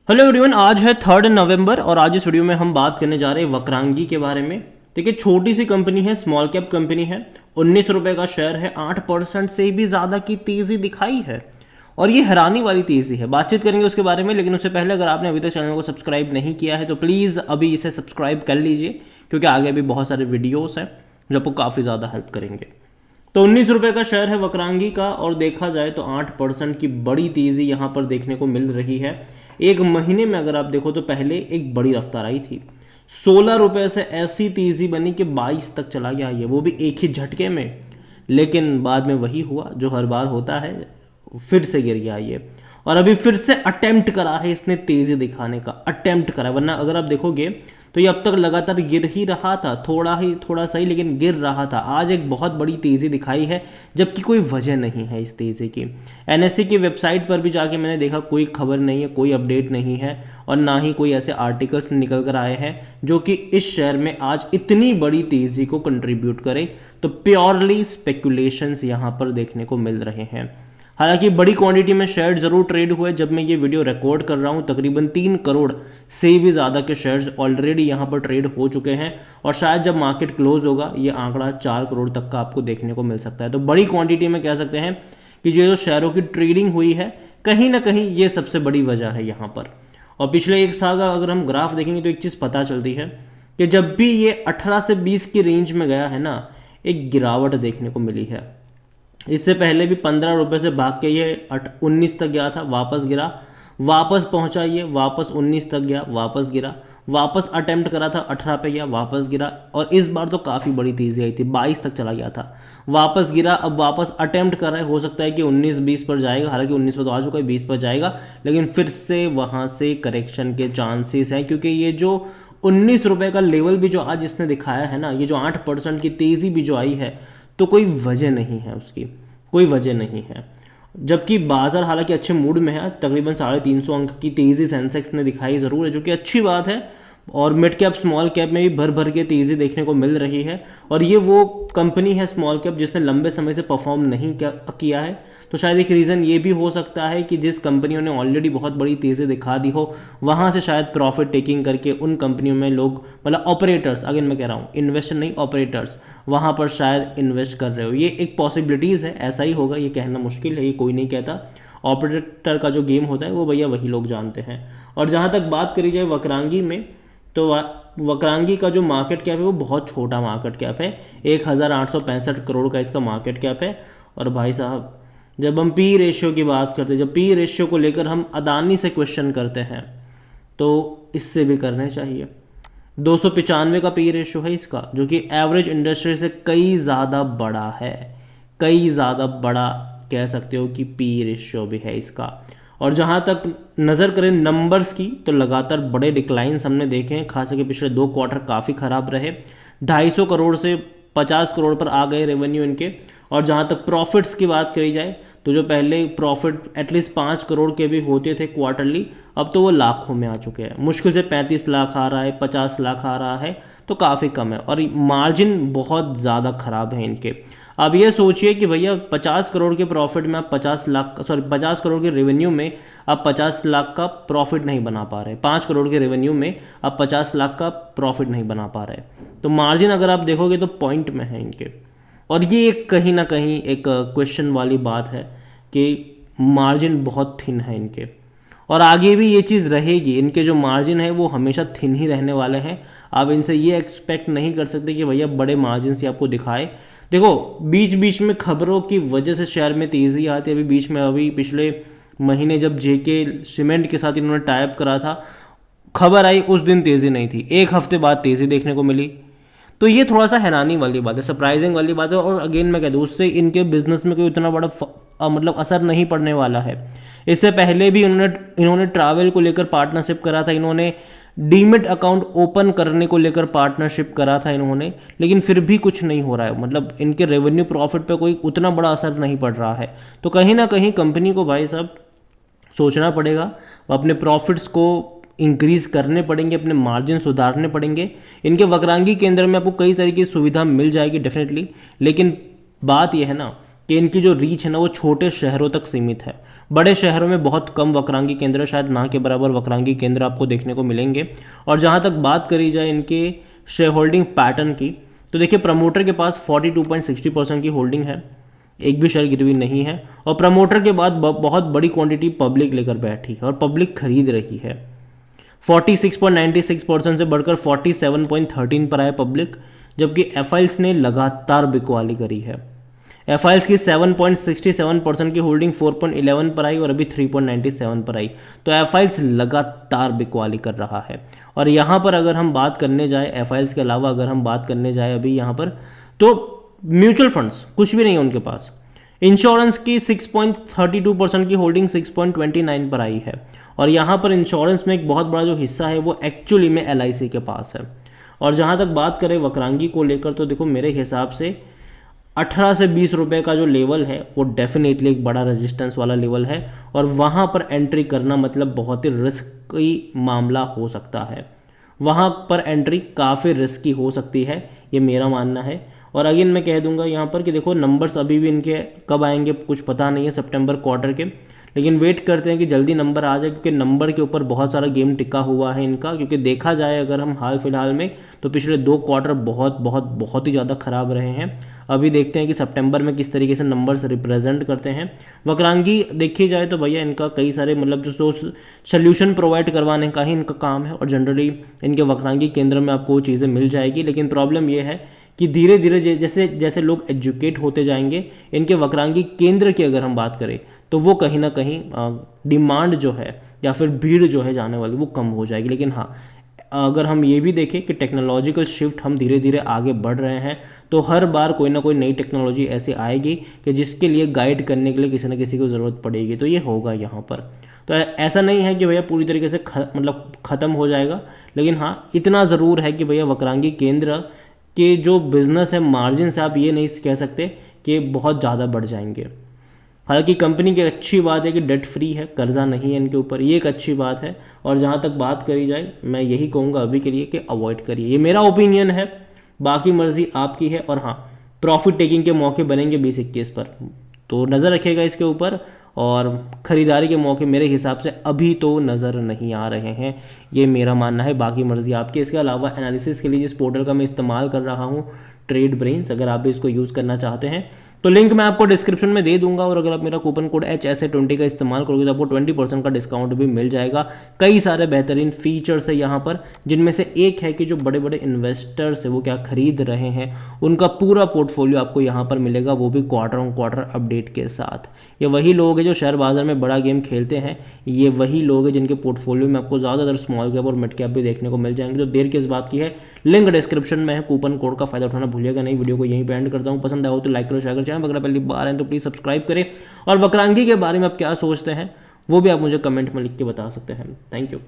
Hello everyone, आज है 3 नवंबर और आज इस वीडियो में हम बात करने जा रहे हैं वक्रांगी के बारे में। देखिए, छोटी सी कंपनी है, स्मॉल कैप कंपनी है, 19 रुपये का शेयर है, 8% से भी ज़्यादा की तेज़ी दिखाई है और ये हैरानी वाली तेज़ी है। बातचीत करेंगे उसके बारे में, लेकिन उससे पहले अगर आपने अभी तक चैनल को सब्सक्राइब नहीं किया है तो प्लीज़ अभी इसे सब्सक्राइब कर लीजिए, क्योंकि आगे भी बहुत सारे वीडियोज़ हैं जो आपको काफ़ी ज़्यादा हेल्प करेंगे। तो 19 रुपये का शेयर है वक्रांगी का और देखा जाए तो 8% की बड़ी तेज़ी यहाँ पर देखने को मिल रही है। एक महीने में अगर आप देखो तो पहले एक बड़ी रफ्तार आई थी, 16 रुपये से ऐसी तेज़ी बनी कि 22 तक चला गया ये, वो भी एक ही झटके में। लेकिन बाद में वही हुआ जो हर बार होता है, फिर से गिर गया ये और अभी फिर से अटेम्प्ट करा है इसने तेज़ी दिखाने का, अटेम्प्ट करा। वरना अगर आप देखोगे तो ये अब तक लगातार गिर ही रहा था, थोड़ा सही लेकिन गिर रहा था। आज एक बहुत बड़ी तेज़ी दिखाई है, जबकि कोई वजह नहीं है इस तेज़ी की। एनएससी की वेबसाइट पर भी जाके मैंने देखा, कोई खबर नहीं है, कोई अपडेट नहीं है और ना ही कोई ऐसे आर्टिकल्स निकल कर आए हैं जो कि इस शेयर में आज इतनी बड़ी तेज़ी को कंट्रीब्यूट करें। तो प्योरली स्पेकुलेशंस यहाँ पर देखने को मिल रहे हैं। हालांकि बड़ी क्वांटिटी में शेयर जरूर ट्रेड हुए। जब मैं ये वीडियो रिकॉर्ड कर रहा हूँ तकरीबन 3 करोड़ से भी ज़्यादा के शेयर्स ऑलरेडी यहाँ पर ट्रेड हो चुके हैं और शायद जब मार्केट क्लोज होगा ये आंकड़ा 4 करोड़ तक का आपको देखने को मिल सकता है। तो बड़ी क्वांटिटी में कह सकते हैं कि जो शेयरों की ट्रेडिंग हुई है, कहीं ना कहीं ये सबसे बड़ी वजह है यहाँ पर। और पिछले एक साल का अगर हम ग्राफ देखेंगे तो एक चीज़ पता चलती है कि जब भी ये 18 से 20 की रेंज में गया है ना, एक गिरावट देखने को मिली है। इससे पहले भी 15 रुपये से भाग के ये 19 तक गया था, वापस गिरा, वापस पहुंचा ये, वापस 19 तक गया, वापस गिरा, वापस अटेम्प्ट करा था 18 पे गया, वापस गिरा और इस बार तो काफ़ी बड़ी तेज़ी आई थी, 22 तक चला गया था, वापस गिरा, अब वापस अटेम्प्ट कर रहा है। हो सकता है कि 19-20 पर जाएगा, हालांकि 19 पर तो आ चुका है, 20 पर जाएगा, लेकिन फिर से वहाँ से करेक्शन के चांसेस हैं, क्योंकि ये जो 19 रुपये का लेवल भी जो आज इसने दिखाया है ना, ये जो 8% की तेज़ी भी जो आई है, तो कोई वजह नहीं है उसकी, कोई वजह नहीं है। जबकि बाजार हालांकि अच्छे मूड में है, तकरीबन 350 अंक की तेज़ी सेंसेक्स ने दिखाई ज़रूर है, जो कि अच्छी बात है। और मिड कैप स्मॉल कैप में भी भर भर के तेज़ी देखने को मिल रही है और ये वो कंपनी है स्मॉल कैप जिसने लंबे समय से परफॉर्म नहीं किया है। तो शायद एक रीज़न ये भी हो सकता है कि जिस कंपनियों ने ऑलरेडी बहुत बड़ी तेज़ी दिखा दी हो, वहाँ से शायद प्रॉफिट टेकिंग करके उन कंपनियों में लोग, मतलब ऑपरेटर्स, अगेन मैं कह रहा हूँ इन्वेस्टर नहीं, ऑपरेटर्स वहाँ पर शायद इन्वेस्ट कर रहे हो। ये एक पॉसिबिलिटीज़ है, ऐसा ही होगा, ये कहना मुश्किल है, ये कोई नहीं कहता। ऑपरेटर का जो गेम होता है वो भैया वही लोग जानते हैं। और जहाँ तक बात करी जाए वक्रांगी में, तो वक्रांगी का जो मार्केट कैप है वो बहुत छोटा मार्केट कैप है, 1865 करोड़ का इसका मार्केट कैप है। और भाई साहब, जब हम पी रेशियो की बात करते हैं, जब पी रेशियो को लेकर हम अदानी से क्वेश्चन करते हैं, तो इससे भी करने चाहिए। 295 का पी रेशियो है इसका, जो कि एवरेज इंडस्ट्री से कई ज़्यादा बड़ा है, कई ज़्यादा बड़ा कह सकते हो कि पी रेशियो भी है इसका। और जहाँ तक नज़र करें नंबर्स की, तो लगातार बड़े डिक्लाइंस हमने देखे हैं, खास करके पिछले 2 क्वार्टर काफ़ी ख़राब रहे। 250 करोड़ से 50 करोड़ पर आ गए रेवेन्यू इनके। और जहाँ तक प्रॉफिट्स की बात करी जाए, तो जो पहले प्रॉफिट एटलीस्ट 5 करोड़ के भी होते थे क्वार्टरली, अब तो वो लाखों में आ चुके हैं। मुश्किल से 35 लाख आ रहा है, 50 लाख आ रहा है, तो काफ़ी कम है। और मार्जिन बहुत ज़्यादा ख़राब है इनके। अब ये सोचिए कि भैया 50 करोड़ के प्रॉफिट में आप 50 करोड़ के रेवेन्यू में आप 50 लाख का प्रॉफिट नहीं बना पा रहे, 5 करोड़ के रेवेन्यू में आप 50 लाख का प्रॉफिट नहीं बना पा रहे। तो मार्जिन अगर आप देखोगे तो पॉइंट में है इनके। और ये एक कहीं ना कहीं एक क्वेश्चन वाली बात है कि मार्जिन बहुत थिन है इनके, और आगे भी ये चीज़ रहेगी। इनके जो मार्जिन है वो हमेशा थिन ही रहने वाले हैं। आप इनसे ये एक्सपेक्ट नहीं कर सकते कि भैया बड़े मार्जिन से आपको दिखाए। देखो, बीच बीच में खबरों की वजह से शेयर में तेज़ी आती है। अभी बीच में, अभी पिछले महीने जब जेके सीमेंट के साथ इन्होंने टाइप करा था, खबर आई उस दिन तेज़ी नहीं थी, एक हफ्ते बाद तेज़ी देखने को मिली। तो ये थोड़ा सा हैरानी वाली बात है, सरप्राइजिंग वाली बात है। और अगेन मैं कह दूँ, उससे इनके बिजनेस में कोई उतना बड़ा मतलब असर नहीं पड़ने वाला है। इससे पहले भी इन्होंने ट्रैवल को लेकर पार्टनरशिप करा था, इन्होंने डीमिट अकाउंट ओपन करने को लेकर पार्टनरशिप करा था इन्होंने, लेकिन फिर भी कुछ नहीं हो रहा है। मतलब इनके रेवेन्यू प्रॉफिट पे कोई उतना बड़ा असर नहीं पड़ रहा है। तो कहीं ना कहीं कंपनी को भाई साहब सोचना पड़ेगा, अपने प्रॉफिट्स को इंक्रीज करने पड़ेंगे, अपने मार्जिन सुधारने पड़ेंगे। इनके वक्रांगी केंद्र में आपको कई तरह की सुविधा मिल जाएगी डेफिनेटली, लेकिन बात यह है ना कि इनकी जो रीच है ना वो छोटे शहरों तक सीमित है। बड़े शहरों में बहुत कम वक्रांगी केंद्र, शायद ना के बराबर वक्रांगी केंद्र आपको देखने को मिलेंगे। और जहाँ तक बात करी जाए इनके शेयर होल्डिंग पैटर्न की, तो देखिए प्रमोटर के पास 42.60% की होल्डिंग है, एक भी शेयर गिरवी नहीं है। और प्रमोटर के बाद बहुत बड़ी क्वांटिटी पब्लिक लेकर बैठी है और पब्लिक खरीद रही है। 46.96% से बढ़कर 47.13 पर आए पब्लिक, जबकि एफआईएल्स ने लगातार बिकवाली करी है। एफआईएल्स की 7.67% की होल्डिंग 4.11 पर आई और अभी 3.97 पर आई। तो एफआईएल्स लगातार बिकवाली कर रहा है। और यहाँ पर अगर हम बात करने जाए एफआईएल्स के अलावा, अगर हम बात करने जाए अभी यहाँ पर, तो म्यूचुअल फंड्स कुछ भी नहीं है उनके पास। इंश्योरेंस की 6.32% की होल्डिंग 6.29 पर आई है। और यहाँ पर इंश्योरेंस में एक बहुत बड़ा जो हिस्सा है वो एक्चुअली में एलआईसी के पास है। और जहाँ तक बात करें वक्रांगी को लेकर, तो देखो मेरे हिसाब से 18 से 20 रुपए का जो लेवल है वो डेफिनेटली एक बड़ा रेजिस्टेंस वाला लेवल है। और वहाँ पर एंट्री करना मतलब बहुत ही रिस्की मामला हो सकता है। वहाँ पर एंट्री काफ़ी रिस्की हो सकती है, ये मेरा मानना है। और अगेन मैं कह दूंगा यहाँ पर कि देखो नंबर्स अभी भी इनके कब आएंगे कुछ पता नहीं है, सितंबर क्वार्टर के, लेकिन वेट करते हैं कि जल्दी नंबर आ जाए, क्योंकि नंबर के ऊपर बहुत सारा गेम टिका हुआ है इनका। क्योंकि देखा जाए अगर हम हाल फिलहाल में, तो पिछले 2 क्वार्टर बहुत बहुत बहुत ही ज़्यादा खराब रहे हैं। अभी देखते हैं कि सितंबर में किस तरीके से नंबर्स रिप्रेजेंट करते हैं। वक्रांगी देखी जाए तो भैया इनका कई सारे मतलब जो सोल्यूशन प्रोवाइड करवाने का ही इनका काम है, और जनरली इनके वक्रांगी केंद्र में आपको वो चीज़ें मिल जाएगी। लेकिन प्रॉब्लम ये है कि धीरे धीरे जैसे जैसे लोग एजुकेट होते जाएंगे, इनके वक्रांगी केंद्र की अगर हम बात करें, तो वो कहीं ना कहीं डिमांड जो है या फिर भीड़ जो है जाने वाली वो कम हो जाएगी। लेकिन हाँ, अगर हम ये भी देखें कि टेक्नोलॉजिकल शिफ्ट हम धीरे धीरे आगे बढ़ रहे हैं, तो हर बार कोई ना कोई नई टेक्नोलॉजी ऐसे आएगी कि जिसके लिए गाइड करने के लिए किसी न किसी को ज़रूरत पड़ेगी। तो ये होगा यहाँ पर। तो ऐसा नहीं है कि भैया पूरी तरीके से मतलब ख़त्म हो जाएगा, लेकिन हाँ इतना ज़रूर है कि भैया वक्रांगी केंद्र के जो बिज़नेस है मार्जिन से आप ये नहीं कह सकते कि बहुत ज़्यादा बढ़ जाएंगे। हालांकि कंपनी की अच्छी बात है कि डेट फ्री है, कर्जा नहीं है इनके ऊपर, ये एक अच्छी बात है। और जहाँ तक बात करी जाए, मैं यही कहूँगा अभी के लिए कि अवॉइड करिए, ये मेरा ओपिनियन है, बाकी मर्जी आपकी है। और हाँ, प्रॉफिट टेकिंग के मौके बनेंगे 20-21 पर, तो नज़र रखिएगा इसके ऊपर। और ख़रीदारी के मौके मेरे हिसाब से अभी तो नज़र नहीं आ रहे हैं, ये मेरा मानना है, बाकी मर्जी आपकी। इसके अलावा एनालिसिस के लिए जिस पोर्टल का मैं इस्तेमाल कर रहा हूँ, ट्रेड ब्रेन्स, अगर आप भी इसको यूज़ करना चाहते हैं तो लिंक मैं आपको डिस्क्रिप्शन में दे दूंगा। और अगर आप मेरा कूपन कोड HSA20 का इस्तेमाल करोगे तो आपको 20% का डिस्काउंट भी मिल जाएगा। कई सारे बेहतरीन फीचर्स है यहाँ पर, जिनमें से एक है कि जो बड़े बड़े इन्वेस्टर्स है वो क्या खरीद रहे हैं, उनका पूरा पोर्टफोलियो आपको यहाँ पर मिलेगा, वो भी क्वार्टर ऑन क्वार्टर अपडेट के साथ। ये वही लोग हैं जो शेयर बाजार में बड़ा गेम खेलते हैं, ये वही लोग हैं जिनके पोर्टफोलियो में आपको ज़्यादातर स्मॉल कैप और मिड कैप भी देखने को मिल जाएंगे। तो देर किस बात की है, लिंक डिस्क्रिप्शन में है, कूपन कोड का फायदा उठाना भूलिएगा नहीं। वीडियो को यहीं पे एंड करता हूँ, पसंद आया हो तो लाइक करो, शेयर करो, चैनल अगर पहली बार हैं तो प्लीज़ सब्सक्राइब करें। और वक्रांगी के बारे में आप क्या सोचते हैं वो भी आप मुझे कमेंट में लिख के बता सकते हैं। Thank you.